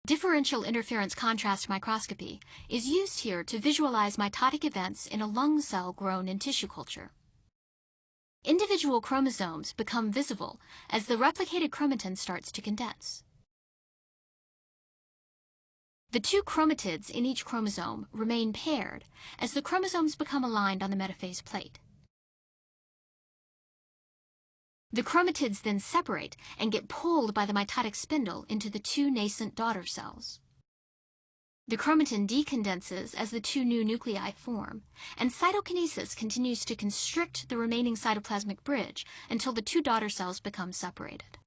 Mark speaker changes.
Speaker 1: Differential interference contrast microscopy is used here to visualize mitotic events in a lung cell grown in tissue culture. Individual chromosomes become visible as the replicated chromatin starts to condense. The two chromatids in each chromosome remain paired as the chromosomes become aligned on the metaphase plate. The chromatids then separate and get pulled by the mitotic spindle into the two nascent daughter cells. The chromatin decondenses as the two new nuclei form, and cytokinesis continues to constrict the remaining cytoplasmic bridge until the two daughter cells become separated.